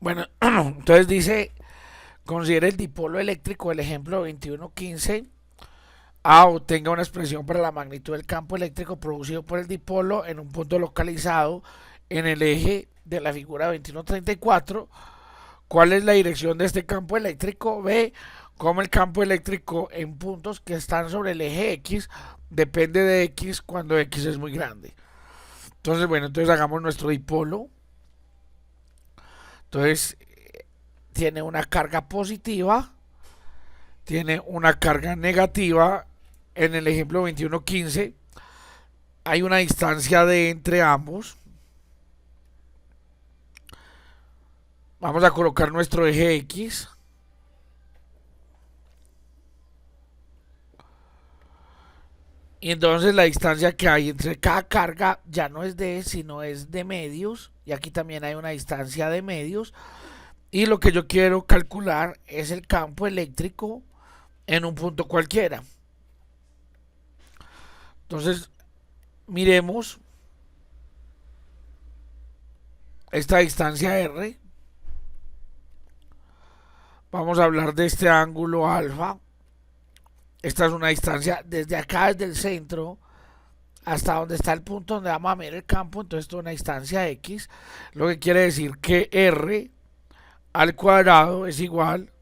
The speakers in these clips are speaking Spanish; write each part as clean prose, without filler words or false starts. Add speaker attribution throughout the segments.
Speaker 1: Bueno, entonces dice, considere el dipolo eléctrico del ejemplo 2115. A obtenga una expresión para la magnitud del campo eléctrico producido por el dipolo en un punto localizado en el eje de la figura 2134. ¿Cuál es la dirección de este campo eléctrico? B. Como el campo eléctrico en puntos que están sobre el eje X depende de X cuando X es muy grande. Entonces, bueno, entonces hagamos nuestro dipolo. Entonces, tiene una carga positiva, tiene una carga negativa. En el ejemplo 2115 hay una distancia de entre ambos. Vamos a colocar nuestro eje X. Y entonces la distancia que hay entre cada carga ya no es de, sino es de medios. Y aquí también hay una distancia de medios. Y lo que yo quiero calcular es el campo eléctrico en un punto cualquiera. Entonces, miremos esta distancia R. Vamos a hablar de este ángulo alfa. Esta es una distancia desde acá, desde el centro, hasta donde está el punto donde vamos a medir el campo. Entonces, esto es una distancia X. Lo que quiere decir que R al cuadrado es igual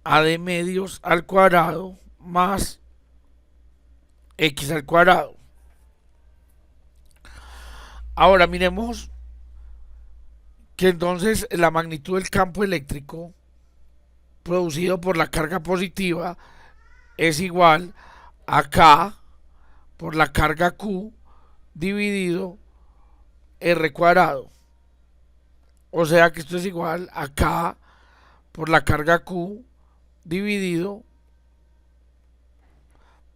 Speaker 1: a d medios al cuadrado más X al cuadrado. Ahora miremos que entonces la magnitud del campo eléctrico producido por la carga positiva es igual a K por la carga Q dividido R cuadrado. O sea que esto es igual a K por la carga Q dividido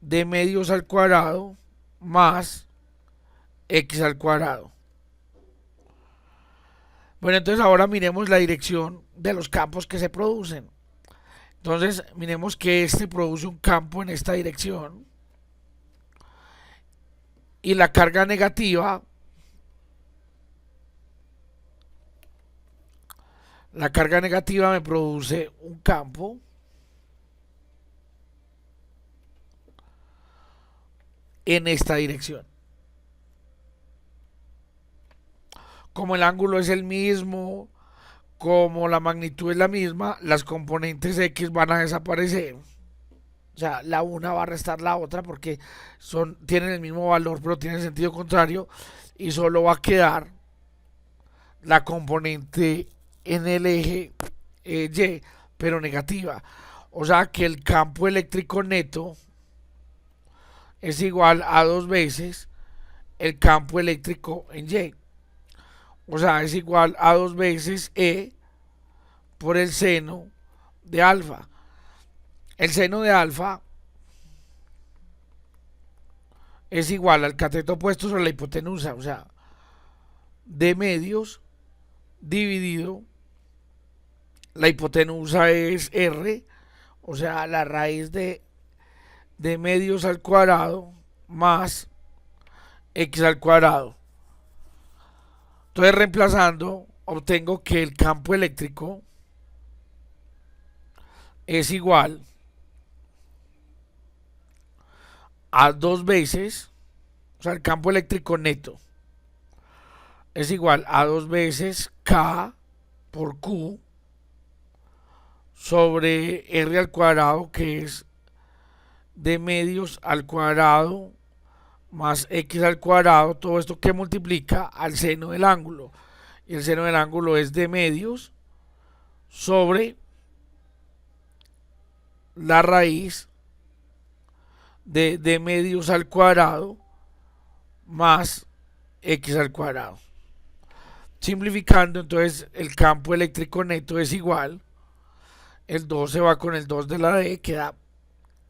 Speaker 1: d medios al cuadrado más X al cuadrado. Bueno, entonces ahora miremos la dirección de los campos que se producen. Entonces, miremos que este produce un campo en esta dirección y la carga negativa, me produce un campo en esta dirección. Como el ángulo es el mismo, como la magnitud es la misma, las componentes X van a desaparecer. O sea, la una va a restar la otra porque tienen el mismo valor, pero tienen sentido contrario. Y solo va a quedar la componente en el eje Y, pero negativa. O sea que el campo eléctrico neto es igual a dos veces el campo eléctrico en Y. O sea, es igual a dos veces E por el seno de alfa. El seno de alfa es igual al cateto opuesto sobre la hipotenusa. O sea, de medios dividido, la hipotenusa es R, o sea, la raíz de medios al cuadrado más X al cuadrado. Entonces, reemplazando, obtengo que el campo eléctrico es igual a dos veces, o sea, el campo eléctrico neto es igual a dos veces K por Q sobre R al cuadrado, que es de medios al cuadrado más X al cuadrado, todo esto que multiplica al seno del ángulo. Y el seno del ángulo es de medios sobre la raíz de medios al cuadrado más X al cuadrado. Simplificando, entonces el campo eléctrico neto es igual, el 2 se va con el 2 de la D, queda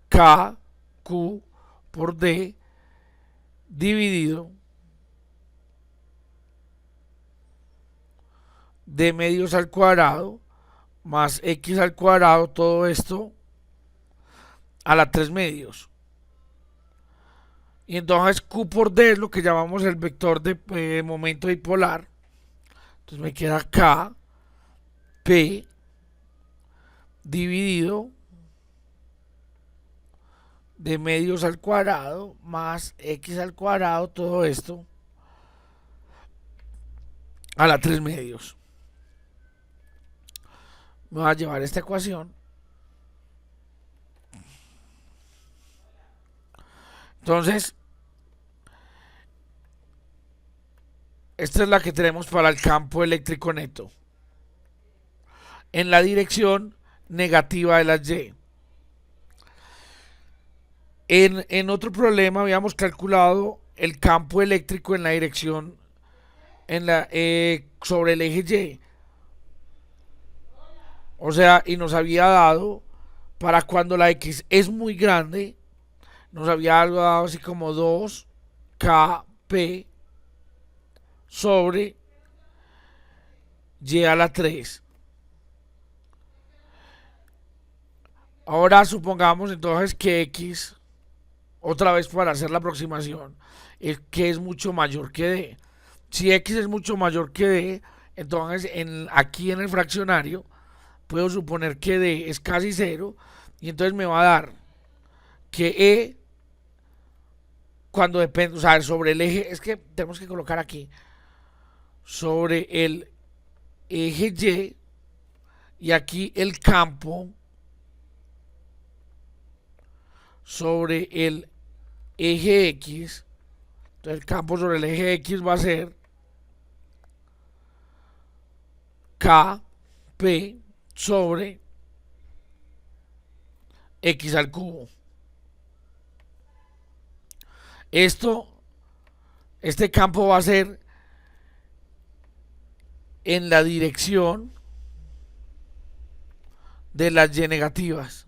Speaker 1: K, Q por D dividido de medios al cuadrado más X al cuadrado, todo esto a la 3 medios. Y entonces Q por D es lo que llamamos el vector de momento dipolar. Entonces me queda K, P, dividido de medios al cuadrado más X al cuadrado, todo esto a la 3 medios. Me va a llevar esta ecuación. Entonces, esta es la que tenemos para el campo eléctrico neto. En la dirección negativa de las Y. En otro problema habíamos calculado el campo eléctrico en la dirección sobre el eje Y. O sea, y nos había dado para cuando la X es muy grande, nos había dado así como 2KP sobre Y a la 3. Ahora supongamos entonces que X, otra vez para hacer la aproximación, es que es mucho mayor que D. Si X es mucho mayor que D, entonces aquí en el fraccionario puedo suponer que D es casi cero y entonces me va a dar que E cuando depende, o sea, sobre el eje, es que tenemos que colocar aquí sobre el eje y aquí el campo sobre el eje X. Entonces el campo sobre el eje X va a ser KP sobre X al cubo. Este campo va a ser en la dirección de las Y negativas.